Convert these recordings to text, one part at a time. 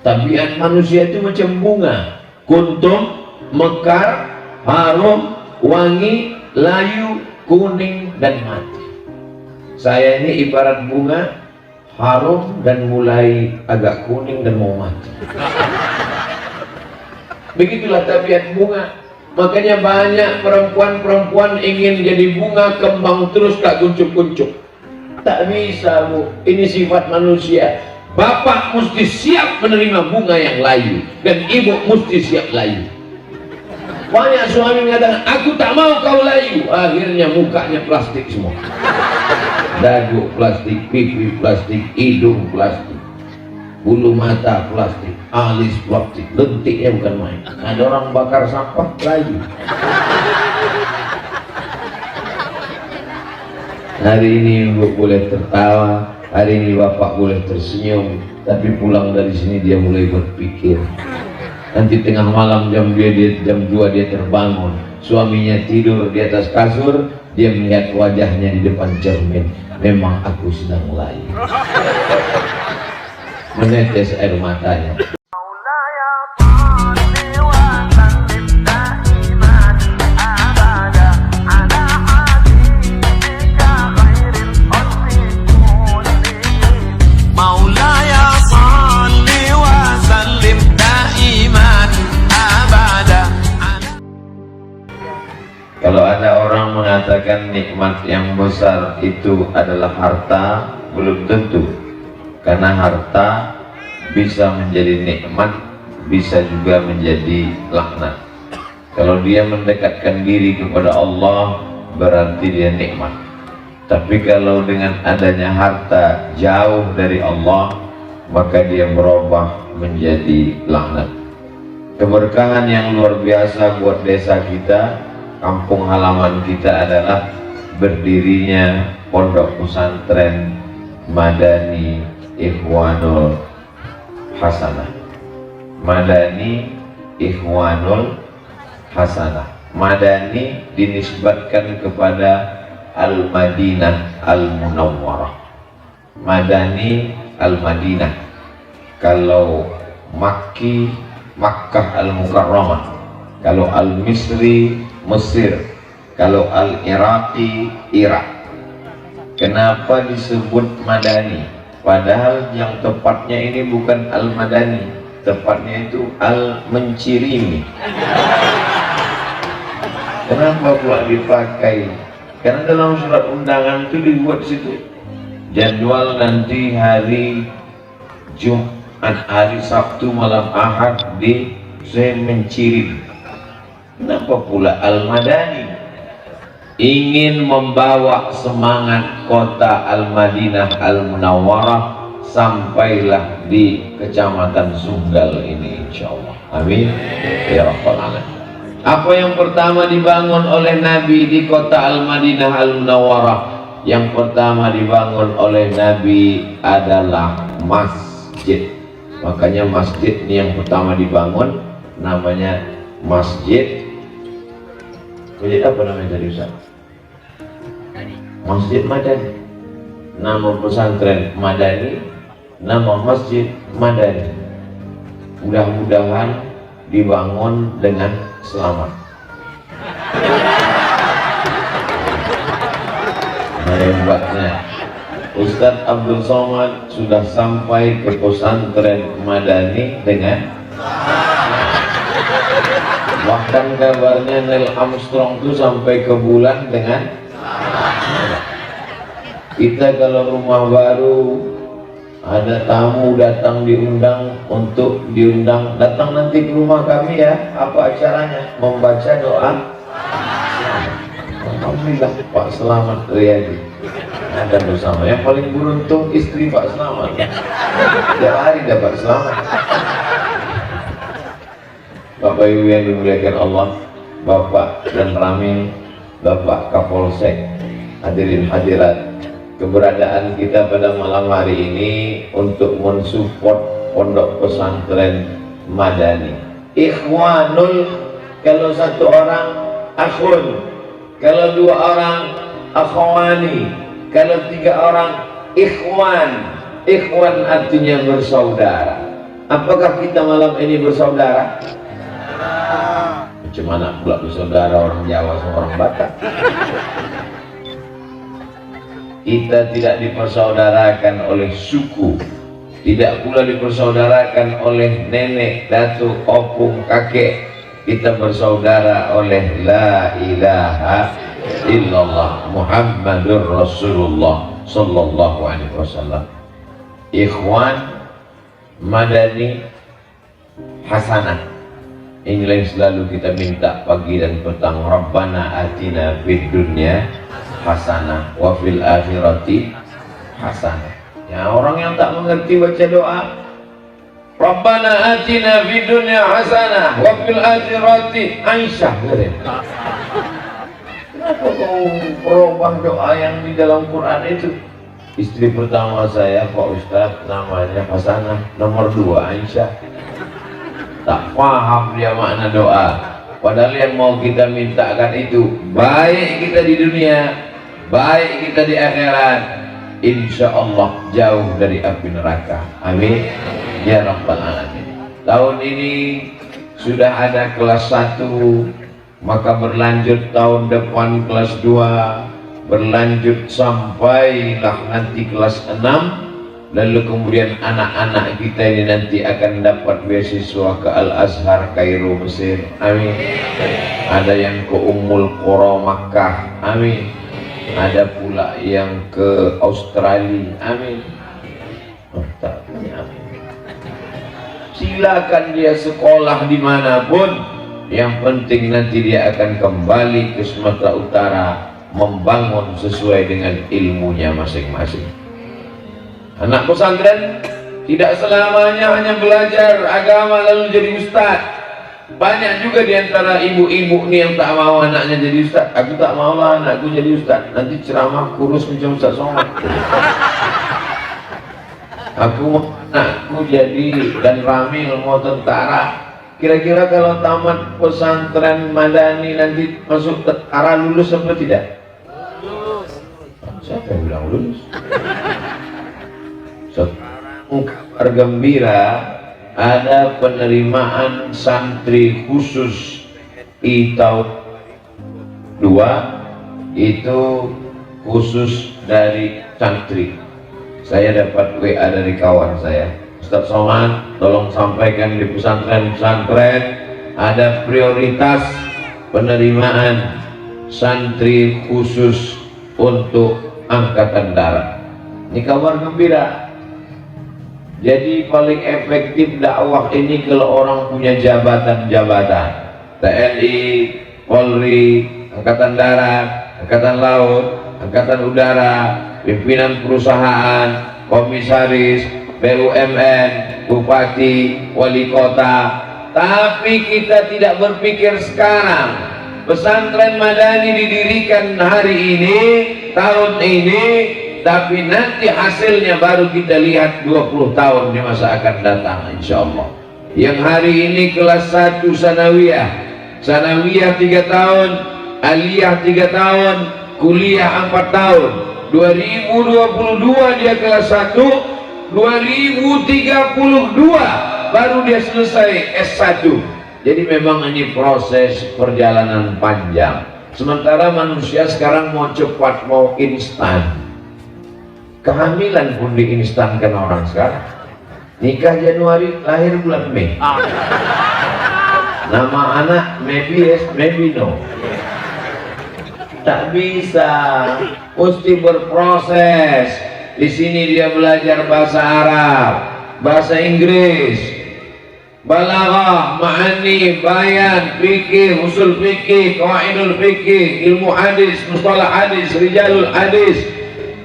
Tabiat manusia itu macam bunga, kuntum, mekar, harum, wangi, layu, kuning, dan mati. Saya ini ibarat bunga, harum dan mulai agak kuning dan mau mati. Begitulah tabiat bunga. Makanya banyak perempuan-perempuan ingin jadi bunga, kembang terus tak kuncup-kuncup. Tak bisa, Bu. Ini sifat manusia. Bapak mesti siap menerima bunga yang layu, dan ibu mesti siap layu. Banyak suami mengatakan, aku tak mau kau layu. Akhirnya mukanya plastik semua. Dagu plastik, pipi plastik, hidung plastik, bulu mata plastik, alis plastik, lentiknya bukan main. Ada orang bakar sampah layu. Hari ini ibu boleh tertawa, hari ini bapak boleh tersenyum, tapi pulang dari sini dia mulai berpikir. Nanti tengah malam jam 2 dia terbangun, suaminya tidur di atas kasur, dia melihat wajahnya di depan cermin. Memang aku sedang layu. Menetes air matanya. Kalau ada orang mengatakan nikmat yang besar itu adalah harta, belum tentu. Karena harta bisa menjadi nikmat, bisa juga menjadi laknat. Kalau dia mendekatkan diri kepada Allah, berarti dia nikmat. Tapi kalau dengan adanya harta jauh dari Allah, maka dia berubah menjadi laknat. Keberkahan yang luar biasa buat desa kita, kampung halaman kita adalah berdirinya pondok pesantren Madani Ikhwanul Hasanah. Madani Ikhwanul Hasanah. Madani dinisbatkan kepada Al-Madinah Al-Munawwarah. Madani Al-Madinah. Kalau Makki, Makkah Al-Mukarramah. Kalau Al-Misri, Mesir. Kalau Al-Iraqi, Irak. Kenapa disebut Madani? Padahal yang tepatnya ini bukan Al-Madani, tepatnya itu Al-Mencirimi. Kenapa pula dipakai? Karena dalam surat undangan itu dibuat situ jadwal nanti hari Jumat, hari Sabtu, malam Ahad di Mencirimi. Kenapa pula Al-Madani? Ingin membawa semangat kota Al-Madinah Al-Munawwarah sampailah di Kecamatan Sunggal ini, insyaallah. Amin ya rabbal alamin. Apa yang pertama dibangun oleh Nabi di kota Al-Madinah Al-Munawwarah? Yang pertama dibangun oleh Nabi adalah masjid. Makanya masjid ini yang pertama dibangun namanya Masjid apa namanya tadi Ustaz? Masjid Madani. Nama pesantren Madani, nama masjid Madani. Mudah-mudahan dibangun dengan selamat. Hebatnya Ustadz Abdul Somad sudah sampai ke pesantren Madani dengan, bahkan kabarnya Neil Armstrong itu sampai ke bulan dengan. Kita kalau rumah baru ada tamu datang diundang, untuk diundang datang nanti ke rumah kami ya, apa acaranya? Membaca doa. Alhamdulillah Pak Selamat Riyadi ada bersama. Yang paling beruntung istri Pak Selamat, tiap hari dapat selamat. Bapak Ibu yang dimuliakan Allah, Bapak dan Ramil, Bapak Kapolsek, hadirin hadirat, keberadaan kita pada malam hari ini untuk mensupport pondok pesantren Madani. Ikhwanul, kalau satu orang akhun, kalau dua orang akhwani, kalau tiga orang ikhwan. Ikhwan artinya bersaudara. Apakah kita malam ini bersaudara? Cuman pula bersaudara orang Jawa sama orang Batak. Kita tidak dipersaudarakan oleh suku, tidak pula dipersaudarakan oleh nenek, datuk, opung, kakek. Kita bersaudara oleh la ilaha illallah Muhammadur Rasulullah sallallahu alaihi wasallam. Ikhwan Madani Hasanah, inilah yang selalu kita minta pagi dan petang. Rabbana atina fid dunya hasanah wa fil akhirati hasanah. Ya, orang yang tak mengerti baca doa Rabbana atina fid dunya hasanah wa fil akhirati Aisyah. Kenapa kau merubah doa yang di dalam Quran itu? Istri pertama saya Pak Ustadz namanya Hasanah, nomor 2 Aisyah. Tak paham dia makna doa. Padahal yang mau kita mintakan itu baik kita di dunia, baik kita di akhirat, insya Allah jauh dari api neraka. Amin ya rabbal alamin. Tahun ini sudah ada kelas 1, maka berlanjut tahun depan kelas 2, berlanjut sampailah nanti kelas 6, lalu kemudian anak-anak kita ini nanti akan dapat beasiswa ke Al-Azhar Kairo Mesir. Amin. Ada yang ke Ummul Qura Makkah. Amin. Ada pula yang ke Australia. Amin. Oh, tak punya. Amin. Silakan dia sekolah dimanapun, yang penting nanti dia akan kembali ke Sumatera Utara membangun sesuai dengan ilmunya masing-masing. Anak pesantren tidak selamanya hanya belajar agama lalu jadi ustaz. Banyak juga diantara ibu-ibu nih yang tak mau anaknya jadi ustaz. Aku tak mau lah anakku jadi ustaz, nanti ceramah kurus macam Ustaz Somad. Aku mau anakku jadi dan Ramil mau tentara. Kira-kira kalau tamat pesantren Madani nanti masuk tentara lulus apa tidak? Siapa yang bilang lulus? Kabar gembira, ada penerimaan santri khusus tahun 2 itu khusus dari santri. Saya dapat WA dari kawan saya, Ustaz Somad, tolong sampaikan di pesantren-pesantren ada prioritas penerimaan santri khusus untuk angkatan darat. Ini kabar gembira. Jadi paling efektif dakwah ini kalau orang punya jabatan-jabatan, TNI, Polri, Angkatan Darat, Angkatan Laut, Angkatan Udara, pimpinan perusahaan, komisaris, BUMN, bupati, wali kota. Tapi kita tidak berpikir sekarang pesantren Madani didirikan hari ini, tahun ini, tapi nanti hasilnya baru kita lihat 20 tahun di masa akan datang insya Allah. Yang hari ini kelas 1 sanawiyah 3 tahun, aliyah 3 tahun, kuliah 4 tahun. 2022 dia kelas 1, 2032 baru dia selesai S1. Jadi memang ini proses perjalanan panjang. Sementara manusia sekarang mau cepat, mau instan. Kehamilan pun diinstankan orang sekarang. Nikah Januari, lahir bulan Mei. Nama anak maybe yes, maybe no. Tak bisa, mesti berproses. Di sini dia belajar bahasa Arab, bahasa Inggris, balaghah, ma'ani, bayan, fikih, usul fikih, qawaidul fikih, ilmu hadis, mustalah hadis, rijalul hadis,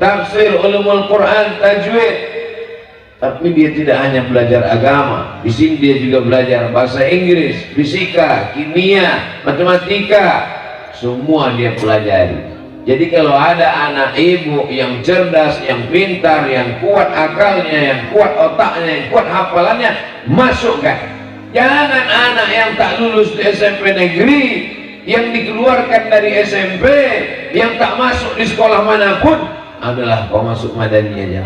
tafsir, ulumul Quran, tajwid. Tapi dia tidak hanya belajar agama, di sini dia juga belajar bahasa Inggris, fisika, kimia, matematika, semua dia pelajari. Jadi kalau ada anak ibu yang cerdas, yang pintar, yang kuat akalnya, yang kuat otaknya, yang kuat hafalannya, masukkan. Jangan anak yang tak lulus di SMP negeri, yang dikeluarkan dari SMP, yang tak masuk di sekolah manapun, adalah kau masuk Madani aja.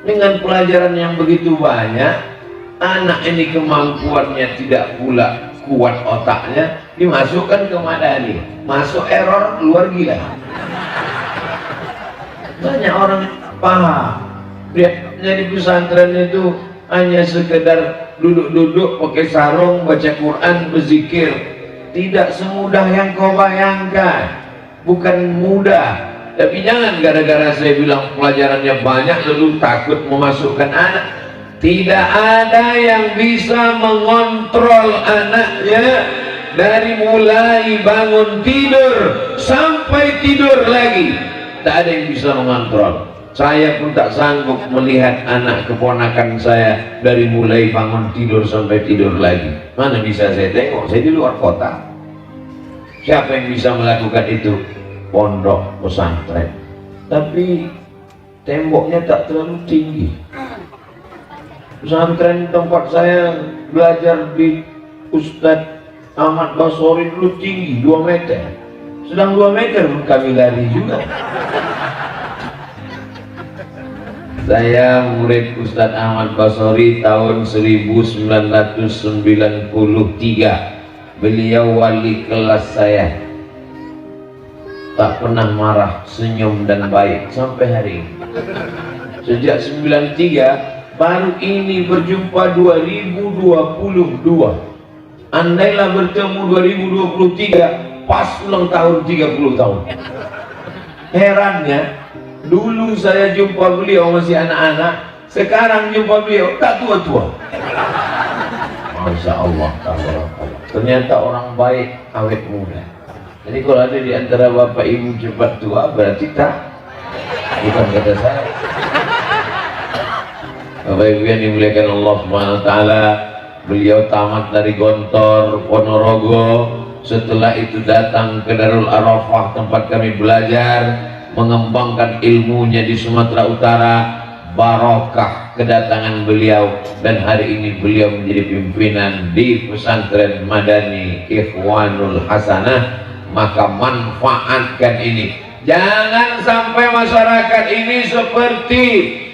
Dengan pelajaran yang begitu banyak, anak ini kemampuannya tidak pula kuat otaknya, dimasukkan ke madani, masuk error, keluar gila. Banyak orang paham dia di pesantren itu hanya sekedar duduk-duduk pakai sarung, baca Quran, berzikir. Tidak semudah yang kau bayangkan, bukan mudah. Tapi jangan gara-gara saya bilang pelajarannya banyak lalu takut memasukkan anak. Tidak ada yang bisa mengontrol anaknya dari mulai bangun tidur sampai tidur lagi. Tak ada yang bisa mengontrol. Saya pun tak sanggup melihat anak keponakan saya dari mulai bangun tidur sampai tidur lagi. Mana bisa saya tengok? Saya di luar kota. Siapa yang bisa melakukan itu? Pondok pesantren. Tapi temboknya tak terlalu tinggi. Pesantren tempat saya belajar di Ustadz Ahmad Basori dulu tinggi 2 meter. Sedang 2 meter pun kami lari juga. Saya murid Ustadz Ahmad Basori tahun 1993. Beliau wali kelas saya. Tak pernah marah, senyum dan baik sampai hari ini. Sejak 93 baru ini berjumpa 2022. Andailah bertemu 2023 pas ulang tahun 30 tahun. Herannya, dulu saya jumpa beliau masih anak-anak, sekarang jumpa beliau tak tua-tua. Masya Allah, ternyata orang baik awet muda. Jadi kalau ada di antara bapak ibu cepat tua berarti tak, bukan kata saya. Bapak ibu yang dimuliakan Allah Subhanahu wa taala, beliau tamat dari Gontor, Ponorogo. Setelah itu datang ke Darul Arafah tempat kami belajar, mengembangkan ilmunya di Sumatera Utara. Barokah kedatangan beliau, dan hari ini beliau menjadi pimpinan di pesantren Madani Ikhwanul Hasanah. Maka manfaatkan ini. Jangan sampai masyarakat ini seperti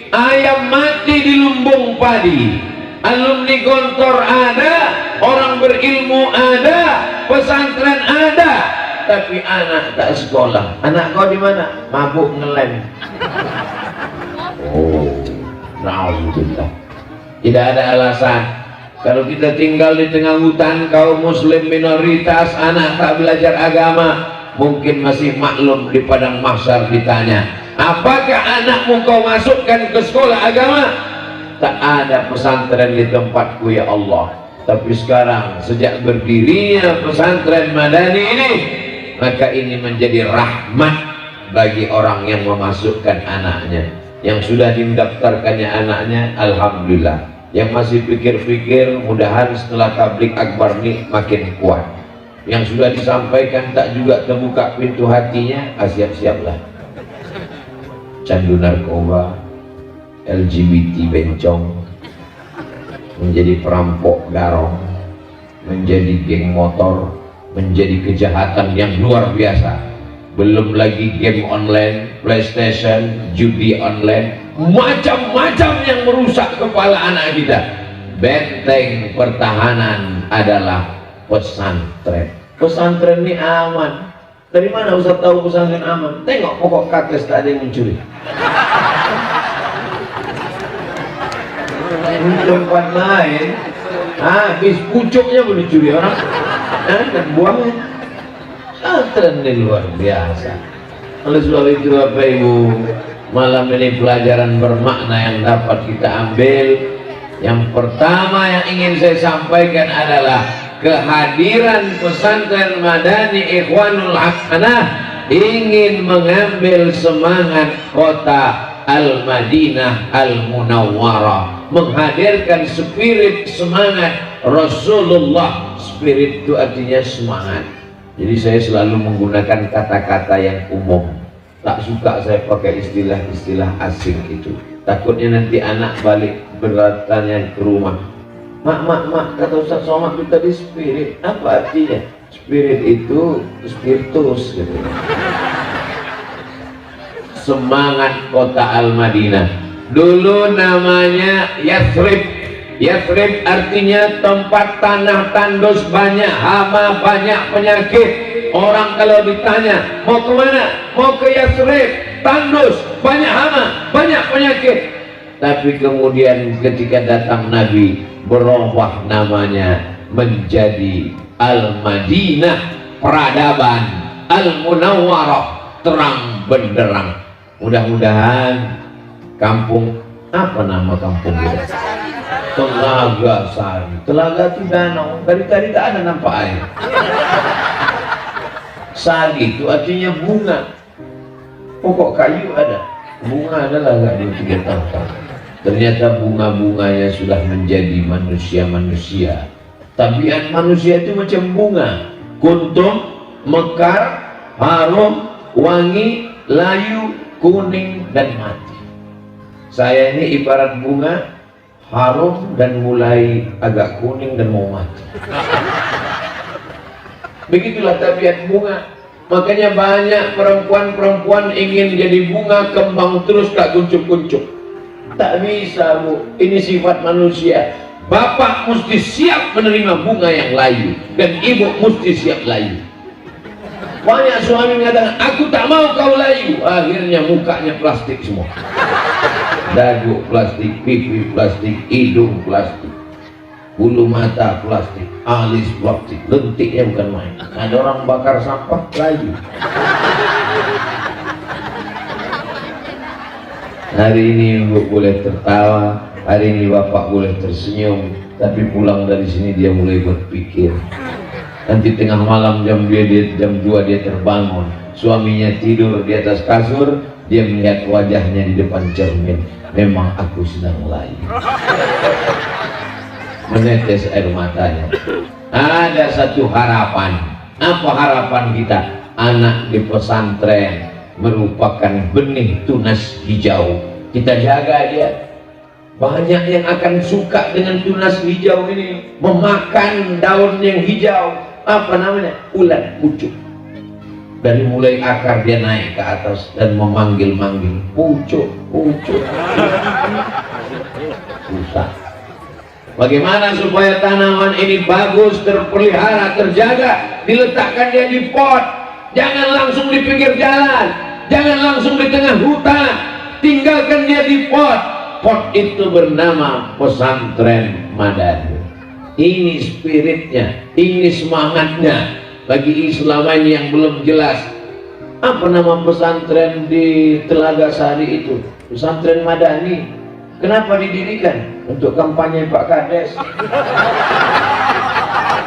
ayam mati di lumbung padi. Alumni Gontor ada, orang berilmu ada, pesantren ada, tapi anak tak sekolah. Anak kau di mana? Mabuk ngelem. Oh, na'udzubillah. Tidak ada alasan. Kalau kita tinggal di tengah hutan, kaum muslim minoritas, anak tak belajar agama, mungkin masih maklum di padang mahsyar ditanya, apakah anakmu kau masukkan ke sekolah agama? Tak ada pesantren di tempatku ya Allah. Tapi sekarang sejak berdirinya pesantren Madani ini, maka ini menjadi rahmat bagi orang yang memasukkan anaknya. Yang sudah didaftarkannya anaknya, alhamdulillah. Yang masih pikir-pikir, mudahan setelah tablik akbar ini makin kuat. Yang sudah disampaikan tak juga terbuka pintu hatinya, siap-siaplah. Candu narkoba, LGBT bencong, menjadi perampok garong, menjadi geng motor, menjadi kejahatan yang luar biasa. Belum lagi game online, PlayStation, judi online, macam-macam yang merusak kepala anak kita. Benteng pertahanan adalah pesantren. Pesantren ini aman. Dari mana Ustaz tahu pesantren aman? Tengok pokok kakes tak ada yang mencuri. Di tempat lain habis pucuknya boleh curi orang, dan buangnya. Pesantren ini luar biasa. Oleh sebab itu Bapak Ibu, malam ini pelajaran bermakna yang dapat kita ambil. Yang pertama yang ingin saya sampaikan adalah kehadiran pesantren Madani Ikhwanul Hasanah ingin mengambil semangat kota Al-Madinah Al-Munawwarah, menghadirkan spirit semangat Rasulullah. Spirit itu artinya semangat. Jadi saya selalu menggunakan kata-kata yang umum. Tak suka saya pakai istilah-istilah asing itu. Takutnya nanti anak balik bertanya ke rumah, mak, kata Ustaz Somad itu tadi spirit. Apa artinya? Spirit itu spiritus gitu. Semangat kota Al-Madinah. Dulu namanya Yathrib. Yathrib artinya tempat tanah tandus, banyak hama, banyak penyakit. Orang kalau ditanya mau kemana, mau ke Yathrib, tandus, banyak hama, banyak penyakit. Tapi kemudian ketika datang Nabi, berubah namanya menjadi Al-Madinah, peradaban, Al-Munawwarah, terang benderang. Mudah-mudahan kampung, apa nama kampung itu? Telaga Sari. Telaga itu danau, dari tadi tak ada nampak air. Sari itu artinya bunga. Pokok kayu ada, bunga adalah gak di tiga tempat. Ternyata bunga-bunganya sudah menjadi manusia-manusia. Tabiat manusia itu macam bunga, kuntum, mekar, harum, wangi, layu, kuning, dan mati. Saya ini ibarat bunga, harum dan mulai agak kuning dan mau mati. Begitulah tabiat bunga. Makanya banyak perempuan-perempuan ingin jadi bunga, kembang terus tak kuncup-kuncup. Tak bisa, Bu. Ini sifat manusia. Bapak mesti siap menerima bunga yang layu, dan ibu mesti siap layu. Banyak suami mengatakan, aku tak mau kau layu. Akhirnya mukanya plastik semua. Dagu plastik, pipi plastik, hidung plastik, bulu mata plastik, alis plastik, lentiknya bukan main. Ada orang bakar sampah layu. Hari ini Ibu boleh tertawa, hari ini Bapak boleh tersenyum, tapi pulang dari sini dia mulai berpikir. Nanti tengah malam jam 2 dia terbangun, suaminya tidur di atas kasur, dia melihat wajahnya di depan cermin. Memang aku sedang layu. Menetes air matanya. Ada satu harapan. Apa harapan kita? Anak di pesantren merupakan benih tunas hijau. Kita jaga dia. Banyak yang akan suka dengan tunas hijau ini, memakan daun yang hijau. Apa namanya? Ulat pucuk. Dari mulai akar dia naik ke atas dan memanggil-manggil, pucuk, pucuk. Susah. Bagaimana supaya tanaman ini bagus, terpelihara, terjaga? Diletakkan dia di pot. Jangan langsung di pinggir jalan, jangan langsung di tengah hutan. Tinggalkan dia di pot. Pot itu bernama Pesantren Madani. Ini spiritnya, ini semangatnya. Bagi Islam ini yang belum jelas, apa nama pesantren di Telaga Sari itu? Pesantren Madani. Kenapa didirikan? Untuk kampanye Pak Kades.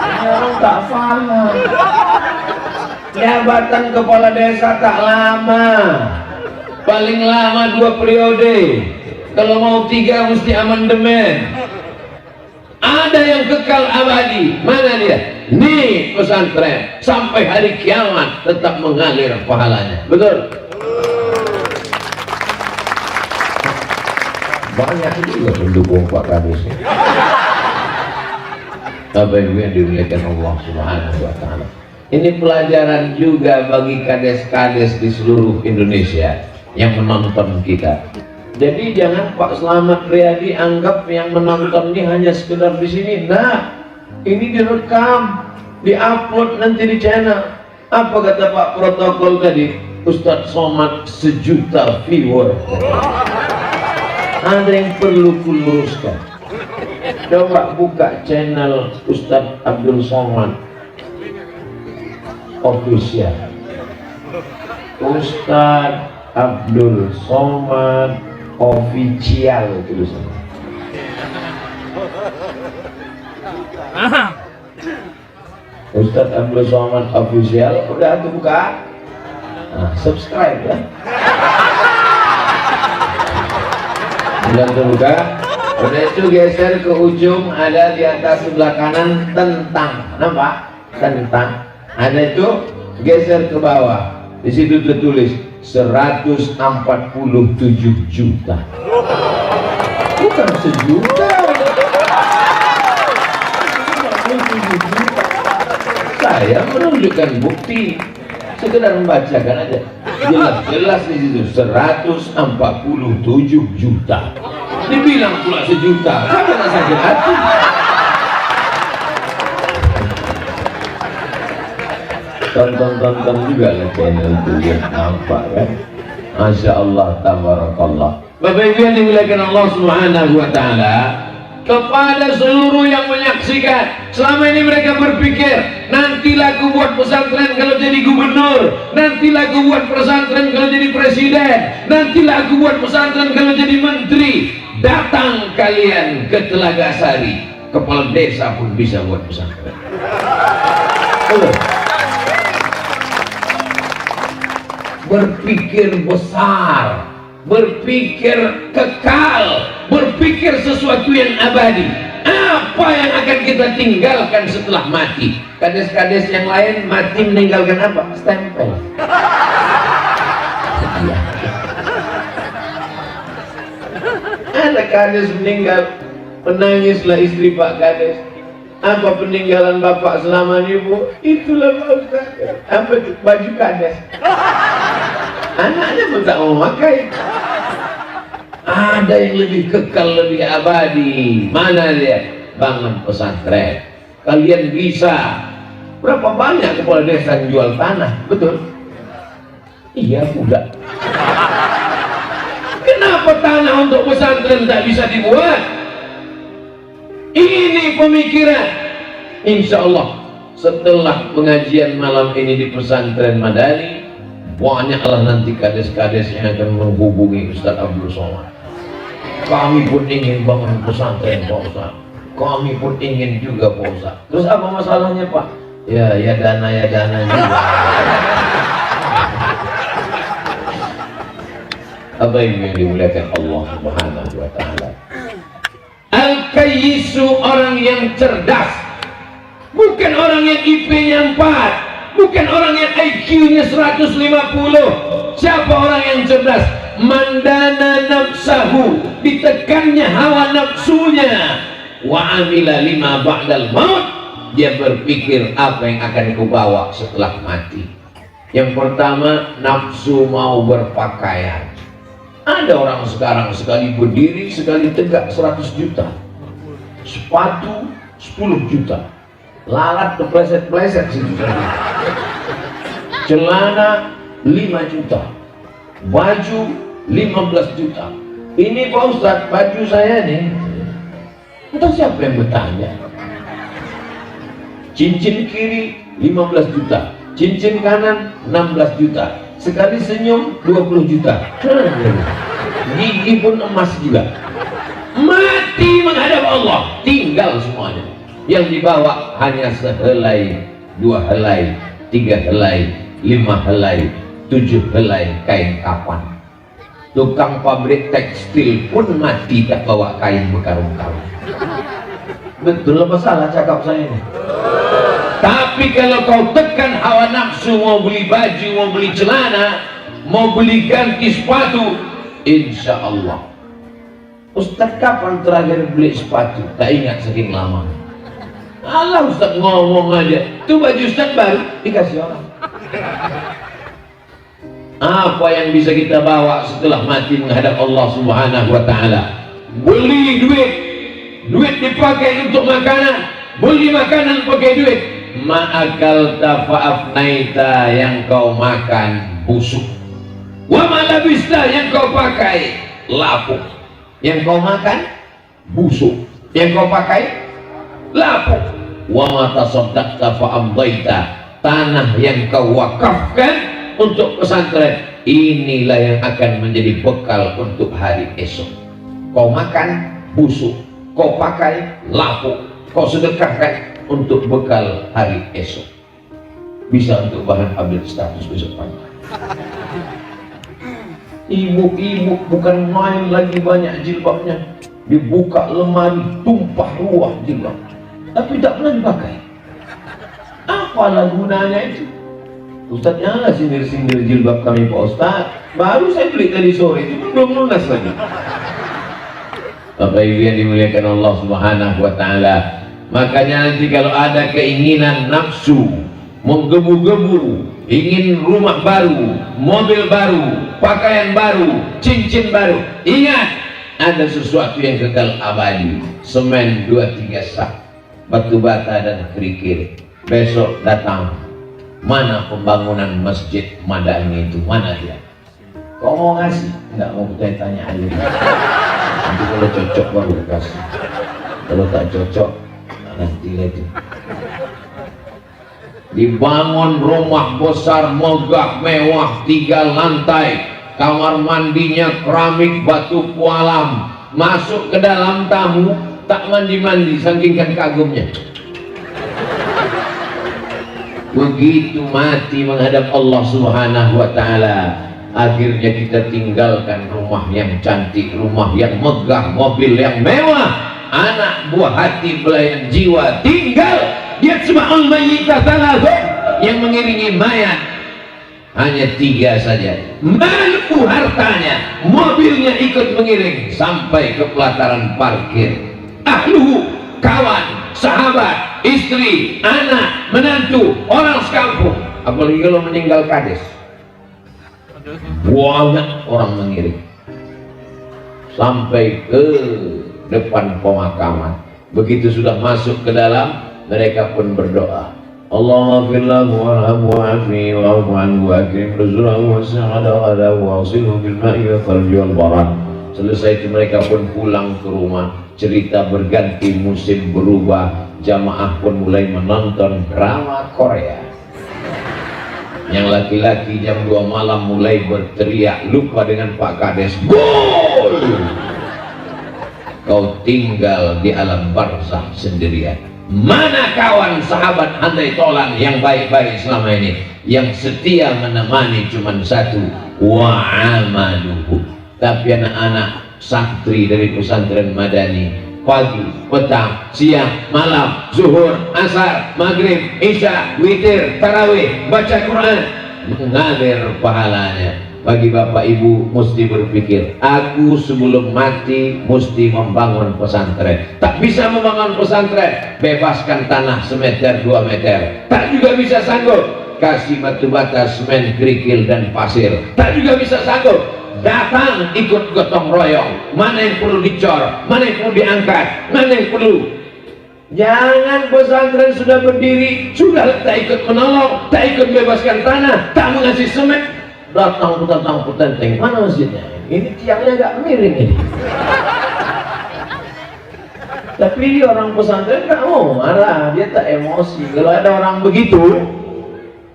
Ini orang tak paham. Jabatan kepala desa tak lama, paling lama 2 periode. Kalau mau 3 mesti amandemen. Ada yang kekal abadi. Mana dia? Nih pesantren, sampai hari kiamat tetap mengalir pahalanya. Betul? Banyak juga pendukung Pak Kades. Bapak Ibu yang dimuliakan Allah Subhanahu wa Ta'ala. Ini pelajaran juga bagi kades-kades di seluruh Indonesia yang menonton kita. Jadi jangan Pak Slamet Riyadi anggap yang menonton ini hanya sekedar di sini. Nah, ini direkam, diupload nanti di channel. Apa kata Pak protokol tadi? Ustadz Somad 1 juta viewer. Ada yang perlu kuluruskan. Coba buka channel Ustadz Abdul Somad official. Ustadz Abdul Somad official tulisannya. Ustadz Abdul Somad official, udah tuh buka. Nah, subscribe ya. Udah tuh buka. Udah itu geser ke ujung, ada di atas sebelah kanan tentang. Nampak? Tentang. Ada itu geser ke bawah. Di situ tertulis 147 juta. Bukan sejuta. 147 juta. Saya menunjukkan bukti, sekedar membacakan aja. Jelas-jelas di situ 147 juta. Dibilang pula sejuta. Siapa yang sakit hati? Tonton juga lah channel itu, lihat nampak kan. Masya Allah, tabarakallah. Bapak Ibu yang dimuliakan Allah Subhanahu wa Ta'ala, kepada seluruh yang menyaksikan, selama ini mereka berpikir nantilah aku buat pesantren kalau jadi gubernur, nantilah aku buat pesantren kalau jadi presiden, nantilah aku buat pesantren kalau jadi menteri. Datang kalian ke Telaga Sari, kepala desa pun bisa buat pesantren. Berpikir besar, berpikir kekal, berpikir sesuatu yang abadi. Apa yang akan kita tinggalkan setelah mati? Kades-kades yang lain mati meninggalkan apa? Stempel. Sekian. Ada kades meninggal, menangislah istri Pak Kades. Apa peninggalan bapak selama ini, Bu? Itulah Pak Ustaz. Apa itu? Baju kades. Anaknya pun tak mau pakai. Ada yang lebih kekal, lebih abadi. Mana dia? Bangun pesantren. Kalian bisa. Berapa banyak kepala desa yang jual tanah? Betul? Iya, udah. Kenapa tanah untuk pesantren tak bisa dibuat? Ini pemikiran. Insya Allah setelah pengajian malam ini di pesantren Madani, banyaklah nanti kades-kades yang akan menghubungi Ustaz Abdul Somad. Kami pun ingin bangun pesantren Pak Ustaz. Kami pun ingin juga Pak Ustaz. Terus apa masalahnya Pak? Ya dana juga. Apa yang dimuliakan Allah Subhanahu wa Ta'ala. Al-Kayyisu orang yang cerdas, bukan orang yang IP-nya 4, bukan orang yang IQ-nya 150. Siapa orang yang cerdas? Mandana nafsahu, ditekannya hawa nafsunya. Wa amila lima ba'dal maut, dia berpikir apa yang akan kubawa setelah mati. Yang pertama, nafsu mau berpakaian. Ada orang sekarang sekali berdiri, sekali tegak 100 juta. Sepatu 10 juta. Lalat kepleset-pleset situ. Celana 5 juta. Baju 15 juta. Ini Pak Ustadz, baju saya nih. Entah siapa yang bertanya. Cincin kiri 15 juta. Cincin kanan 16 juta. Sekali senyum 20 juta. Gigi pun emas juga. Mati menghadap Allah, tinggal semuanya. Yang dibawa hanya sehelai, 2 helai, 3 helai, 5 helai, 7 helai kain kapan. Tukang pabrik tekstil pun mati tak bawa kain berkarung-karung. Betul apa salah cakap saya ini? Tapi kalau kau tekan hawa nafsu, mau beli baju, mau beli celana, mau beli ganti sepatu, insya Allah. Ustaz kapan terakhir beli sepatu? Tak ingat saking lama. Allah Ustaz ngomong aja, itu baju Ustaz baru dikasih orang. Apa yang bisa kita bawa setelah mati menghadap Allah Subhanahu wa Ta'ala? Beli duit, duit dipakai untuk makanan, beli makanan pakai duit. Ma'akal tafa'afnaita, yang kau makan busuk. Wa malabista, yang kau pakai lapuk. Yang kau makan busuk, yang kau pakai lapuk. Wa matasaddaqta fa'amdaita, tanah yang kau wakafkan untuk pesantren, inilah yang akan menjadi bekal untuk hari esok. Kau makan busuk, kau pakai lapuk, kau sedekahkan untuk bekal hari esok. Bisa untuk bahan update status besok pagi. Ibu-ibu bukan main lagi, banyak jilbabnya. Dibuka lemari, tumpah ruah jilbab, tapi tak pernah dipakai. Apalah gunanya itu? Ustaz, janganlah sindir-sindir jilbab kami Pak Ustaz. Baru saya beli tadi sore, itu belum lunas lagi. Bapak Ibu yang dimuliakan Allah Subhanahu wa Ta'ala, makanya nanti kalau ada keinginan nafsu menggebu-gebu, ingin rumah baru, mobil baru, pakaian baru, cincin baru. Ingat, ada sesuatu yang kekal abadi. Semen 2-3 sak, batu bata dan kerikil. Besok datang, mana pembangunan masjid Madani itu, mana dia? Kau mau ngasih? Enggak mau, tanya aja. Nanti kalau cocok baru kasih, kalau tak cocok nanti lagi. Dibangun rumah besar megah mewah 3 lantai, kamar mandinya keramik batu pualam. Masuk ke dalam tamu tak mandi-mandi saking kan kagumnya. Begitu mati menghadap Allah Subhanahu wa taala, akhirnya kita tinggalkan rumah yang cantik, rumah yang megah, mobil yang mewah, anak buah hati belayan jiwa tinggal. Yatba'ul mayyita thalathun, yang mengiringi mayat hanya 3 saja. Malu hartanya, mobilnya ikut mengiring sampai ke pelataran parkir. Ahluhu, kawan, sahabat, istri, anak, menantu, orang sekampung. Apalagi kalau meninggal kades, banyak orang mengiring sampai ke depan pemakaman. Begitu sudah masuk ke dalam, mereka pun berdoa, Allahumma firlahu warhamhu wa'afihi wa'afu anhu wa akrim nuzulahu wasa'adahu wa'asilhu bil ma'i wa thalji wal barad. Selesai itu mereka pun pulang ke rumah. Cerita berganti, musim berubah, jamaah pun mulai menonton drama Korea. Yang laki-laki jam 2 malam mulai berteriak, lupa dengan Pak Kades, gol! Kau tinggal di alam barzakh sendirian. Mana kawan, sahabat, handai tolan yang baik-baik selama ini, yang setia menemani cuman satu, wa amaluhu. Tapi anak-anak santri dari pesantren Madani, pagi, petang, siang, malam, zuhur, asar, maghrib, isya, witir, tarawih, baca Quran, mengalir pahalanya. Bagi bapak ibu mesti berpikir, aku sebelum mati mesti membangun pesantren. Tak bisa membangun pesantren, bebaskan tanah semeter 2 meter, tak juga bisa sanggup kasih batu bata, semen, kerikil dan pasir, tak juga bisa sanggup. Datang ikut gotong royong, mana yang perlu dicor, mana yang perlu diangkat, mana yang perlu. Jangan pesantren sudah berdiri, sudah tak ikut menolong, tak ikut bebaskan tanah, tak mengasih semen, datang petenteng, mana masjidnya? Ini tiangnya agak miring ini. Tapi orang pesantren nggak mau marah, dia tak emosi. Kalau ada orang begitu,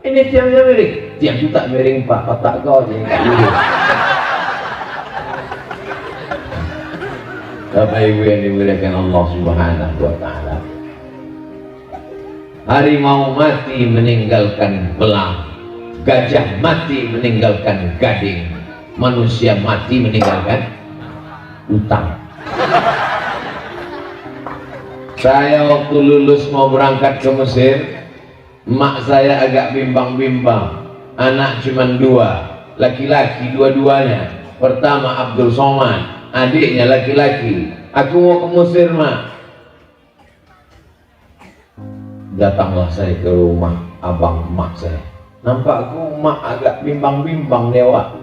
ini tiangnya miring, tiang itu tak miring pak, otak kau aja yang tak miring. Bapak ibu yang dimuliakan Allah Subhanahu wa taala, harimau mati meninggalkan belang, gajah mati meninggalkan gading, manusia mati meninggalkan utang. Saya waktu lulus mau berangkat ke Mesir, emak saya agak bimbang-bimbang. Anak cuma 2, laki-laki dua-duanya. Pertama Abdul Somad, adiknya laki-laki. Aku mau ke Mesir mak. Datanglah saya ke rumah abang emak saya. Nampakku emak agak bimbang-bimbang dewa.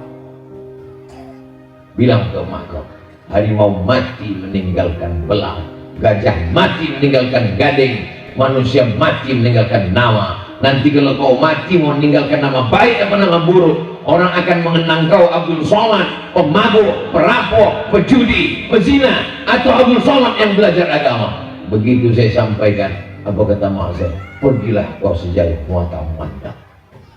Bilang ke emak kau, harimau mati meninggalkan belang, gajah mati meninggalkan gading, manusia mati meninggalkan nama. Nanti kalau kau mati mau meninggalkan nama baik apa nama buruk, orang akan mengenang kau Abdul Somad, pemabuk, perampok, pejudi, pezina, atau Abdul Somad yang belajar agama. Begitu saya sampaikan, apa kata mak saya? Pergilah kau sejauh mata memandang.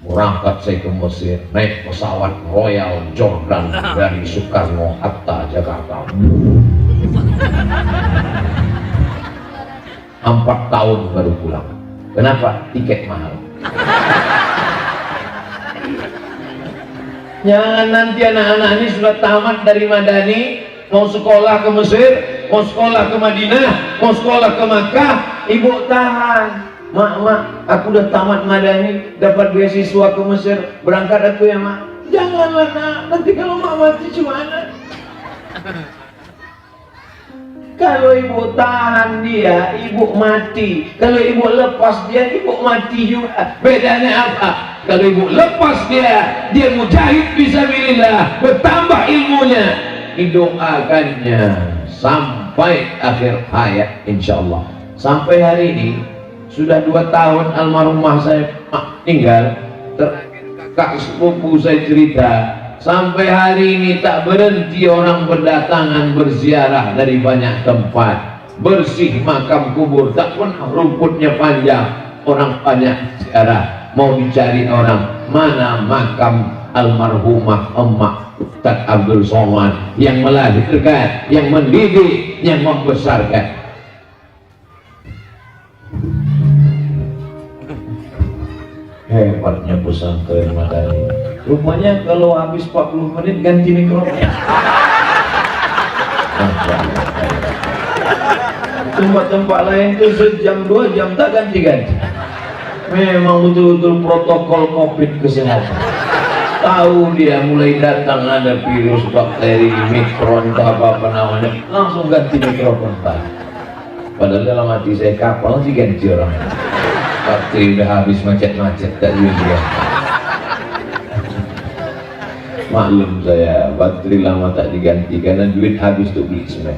Berangkat saya ke Mesir, naik pesawat Royal Jordan dari Soekarno Hatta Jakarta. 4 tahun baru pulang. Kenapa? Tiket mahal. Jangan nanti anak-anak ini sudah tamat dari Madani, mau sekolah ke Mesir, mau sekolah ke Madinah, mau sekolah ke Makkah, ibu tahan. Mak, aku udah tamat Madani, dapat beasiswa ke Mesir, berangkat aku ya mak. Janganlah nak, nanti kalau mak mati gimana? Kalau ibu tahan dia, ibu mati. Kalau ibu lepas dia, ibu mati juga. Bedanya apa? Kalau ibu lepas dia, dia mujahid fisabilillah, bertambah ilmunya, didoakannya sampai akhir hayat insyaallah. Sampai hari ini sudah 2 tahun almarhumah saya tinggal. Kakak sepupu saya cerita, sampai hari ini tak berhenti orang berdatangan berziarah dari banyak tempat, bersih makam kubur, tak pernah rumputnya panjang, orang banyak ziarah, mau dicari orang mana makam almarhumah emak Ustaz Abdul Somad yang melahirkan, yang mendidik, yang membesarkan. Hebatnya pesantren Madani. Rupanya kalau habis 40 menit ganti mikrofon. Tempat-tempat lain itu sejam 2 jam tak ganti-ganti. Memang betul-betul protokol COVID kesehatan. Tahu dia mulai datang ada virus, bakteri, mikron, apa namanya, langsung ganti mikrofon. Padahal dalam hati saya, kapal sih ganti orang. Bakteri udah habis, macet-macet tak juga. Maklum saya, bakteri lama tak diganti karena duit habis untuk beli semen.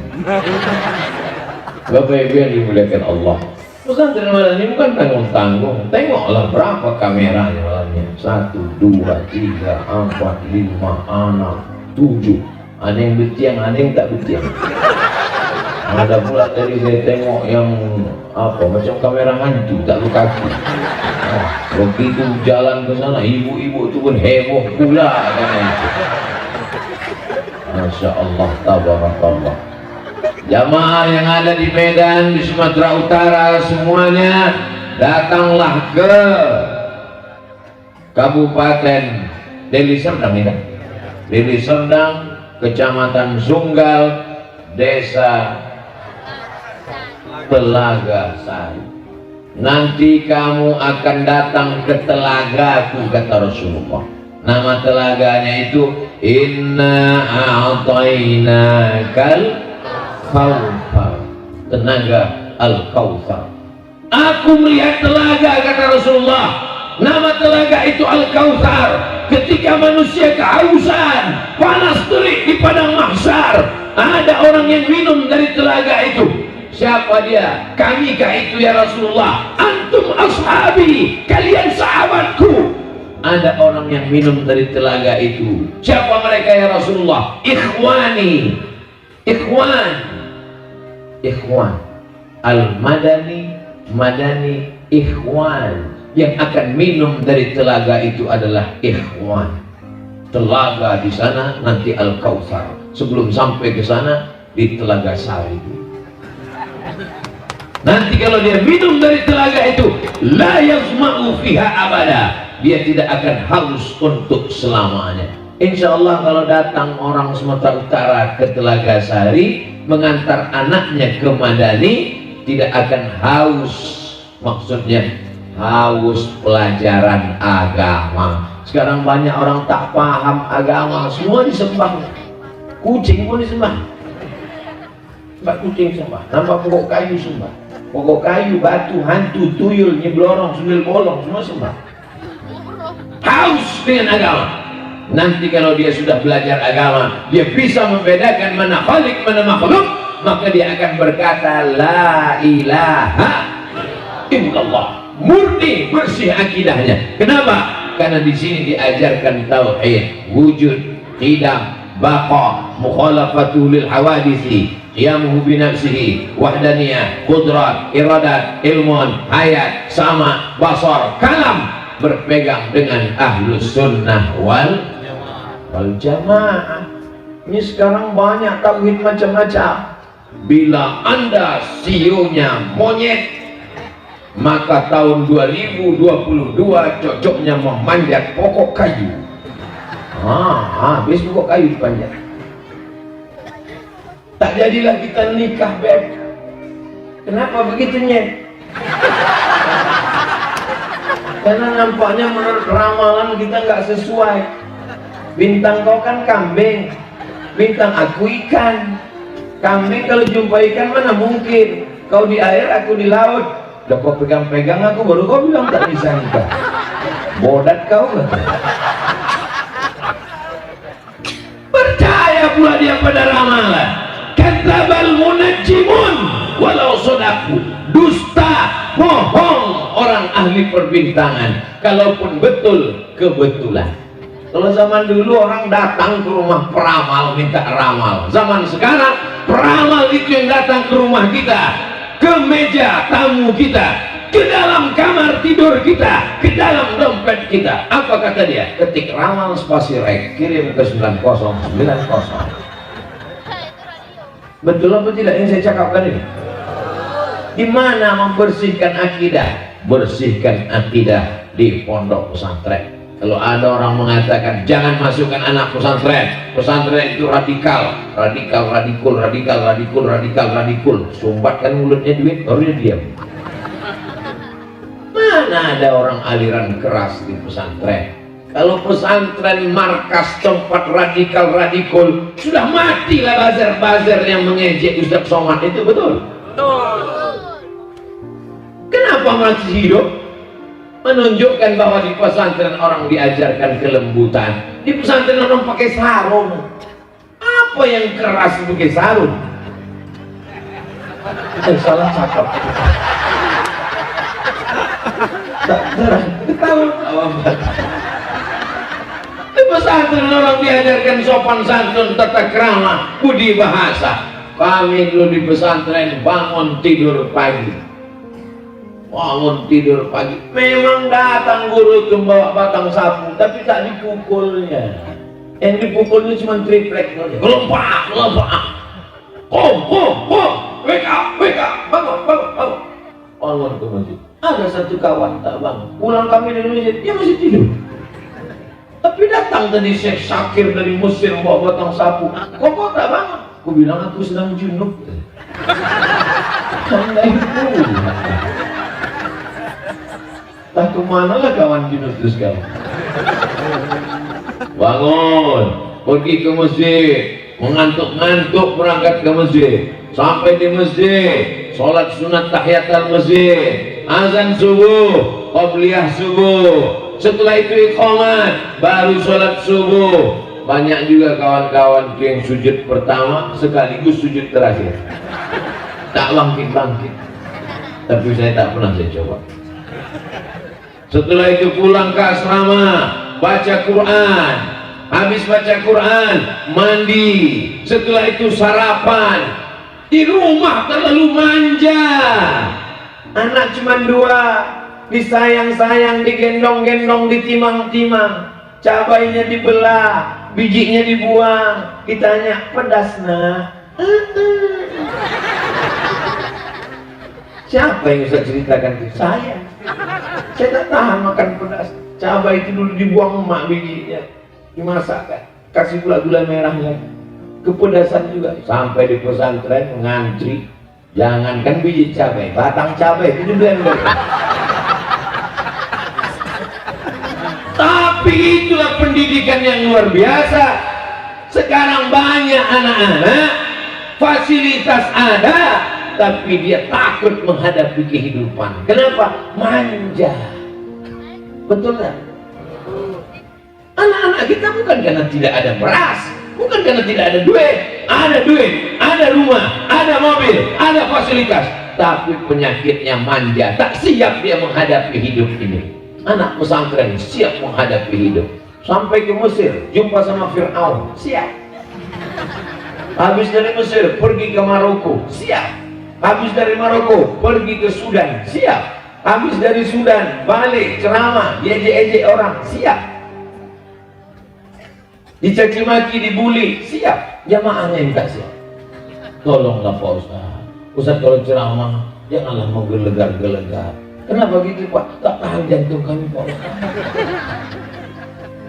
Bapak Ibu yang dimuliakan Allah, pesantren Madani bukan tanggung-tanggung. Tengoklah berapa kameranya malamnya. 1, 2, 3, 4, 5, 6, 7. Ada yang betiang, ada yang tak betiang. Ada pula tadi saya tengok yang apa, macam kamera hantu tak berkaki. Begitu jalan ke sana, ibu-ibu itu pun heboh pula kan itu. Masya Allah, tabarakallah. Jamaah yang ada di Medan, di Sumatera Utara semuanya, datanglah ke Kabupaten Deli Serdang ini, Deli Serdang, Kecamatan Sunggal, Desa Telaga Sari. Nanti kamu akan datang ke telagaku, kata Rasulullah. Nama telaganya itu Inna a'tainakal Kautsar, tenaga Al-Kautsar. Aku melihat telaga, kata Rasulullah. Nama telaga itu Al-Kautsar. Ketika manusia kehausan, panas terik di padang mahsyar, ada orang yang minum dari telaga itu. Siapa dia? Kamikah itu ya Rasulullah? Antum ashabi, kalian sahabatku. Ada orang yang minum dari telaga itu. Siapa mereka ya Rasulullah? Ikhwani, ikhwan al-madani, madani ikhwan. Yang akan minum dari telaga itu adalah ikhwan. Telaga di sana nanti Al-Kautsar. Sebelum sampai ke sana di Telaga Sari. Nanti kalau dia minum dari telaga itu, la yazma'u fiha abada, dia tidak akan haus untuk selamanya. Insya Allah kalau datang orang Sumatera Utara ke Telaga Sari mengantar anaknya ke Madani, tidak akan haus. Maksudnya haus pelajaran agama. Sekarang banyak orang tak paham agama, semua disembah. Kucing pun disembah. Sebab kucing sembah, nampak pokok kayu sembah. Pokok kayu, batu, hantu, tuyul, nyeblorong, sundel bolong, semua sembah. Haus dengan agama. Nanti kalau dia sudah belajar agama, dia bisa membedakan mana khalik, mana makhluk, maka dia akan berkata la ilaha illallah. Murni, bersih akidahnya. Kenapa? Karena di sini diajarkan tauhid, wujud, qidam, baqa, mukhalafatul lil hawadisi, qiyamuhu binafsihi, wahdaniyah, qudrat, iradat, ilmun, hayat, sama, basar, kalam, berpegang dengan ahlus sunnah wal jamaah. Ini sekarang banyak tauhid macam-macam. Bila Anda CEO-nya monyet, maka tahun 2022 cocoknya memanjat pokok kayu. Habis pokok kayu dipanjat. Tak jadilah kita nikah, Beb. Kenapa begitu, Nyet? Karena nampaknya menurut ramalan kita nggak sesuai. Bintang kau kan kambing, bintang aku ikan. Kambing kalau jumpa ikan mana mungkin. Kau di air, aku di laut. Udah kau pegang-pegang aku, baru kau bilang tak bisa nikah. Bodat kau kan? Percaya pula dia pada ramalan. Kadzabal munajjimun walau sodaku. Dusta, bohong orang ahli perbintangan. Kalaupun betul, kebetulan. Kalau zaman dulu orang datang ke rumah peramal minta ramal. Zaman sekarang peramal itu yang datang ke rumah kita, ke meja tamu kita, ke dalam kamar tidur kita, ke dalam dompet kita. Apa kata dia? Ketik ramal spasi rek, kirim ke 9090. Betul apa tidak yang saya cakapkan ini? Di mana membersihkan akidah? Bersihkan akidah di pondok pesantren. Kalau ada orang mengatakan jangan masukkan anak pesantren itu radikal, radikul, sumbatkan mulutnya duit, baru dia diam. Mana ada orang aliran keras di pesantren? Kalau pesantren markas tempat radikul, sudah matilah bazar-bazar yang mengejek Ustaz Somad itu, betul? Kenapa masih hidup? Menunjukkan bahwa di pesantren orang diajarkan kelembutan. Di pesantren orang pakai sarung. Apa yang keras pakai sarung? Salah cakap. Tahu? Di pesantren orang diajarkan sopan santun, tata krama, budi bahasa. Kami dulu di pesantren bangun tidur pagi. Bangun tidur pagi, memang datang guru itu bawa batang sapu, tapi tak dipukulnya. Yang dipukulnya cuma triplek saja. Gelompak, wake up, bangun. Bangun ke masjid. Ada satu kawan tak bangun. Pulang kami dari masjid, dia masih tidur. Tapi datang tadi Syekh Syakir dari Mesir bawa batang sapu. Kok tak bangun? Aku bilang aku sedang junub. Tandai pulang. Tak kemana lah kawan junub itu sekarang. Bangun, pergi ke masjid, mengantuk-ngantuk berangkat ke masjid. Sampai di masjid, sholat sunat tahiyatul masjid, azan subuh, qabliyah subuh. Setelah itu iqamat, baru sholat subuh. Banyak juga kawan-kawan yang sujud pertama sekaligus sujud terakhir. Tak bangkit-bangkit. Tapi saya tak pernah saya coba. Setelah itu pulang ke asrama, baca Quran. Habis baca Quran, mandi. Setelah itu sarapan. Di rumah terlalu manja. Anak cuma 2, disayang-sayang, digendong-gendong, ditimang-timang. Cabainya dibelah, bijinya dibuang. Ditanya, pedas nah? Siapa yang bisa ceritakan itu? Saya tak tahan makan pedas. Cabai itu dulu dibuang emak bijinya, dimasakkan, kasih gula merahnya, kepedasan juga. Sampai di pesantren ngantri, jangankan biji cabai, batang cabai itu diblender. Tapi itulah pendidikan yang luar biasa. Sekarang banyak anak-anak, fasilitas ada, tapi dia takut menghadapi kehidupan. Kenapa? Manja. Betul kan? Anak-anak kita bukan karena tidak ada beras, bukan karena tidak ada duit, ada rumah, ada mobil, ada fasilitas, tapi penyakitnya manja, tak siap dia menghadapi hidup ini. Anak pesantren siap menghadapi hidup. Sampai ke Mesir, jumpa sama Fir'aun, siap. Habis dari Mesir, pergi ke Maroko, siap. Habis dari Maroko, pergi ke Sudan, siap. Habis dari Sudan, balik ceramah, ejek-ejek orang, siap. Dicaci maki, dibully, siap. Jamaahnya yang tak siap. Tolonglah Pak Ustaz. Ustaz kalau ceramah, janganlah menggelegar-gelegar. Kenapa gitu Pak? Tak tahan jantung kami Pak Ustaz.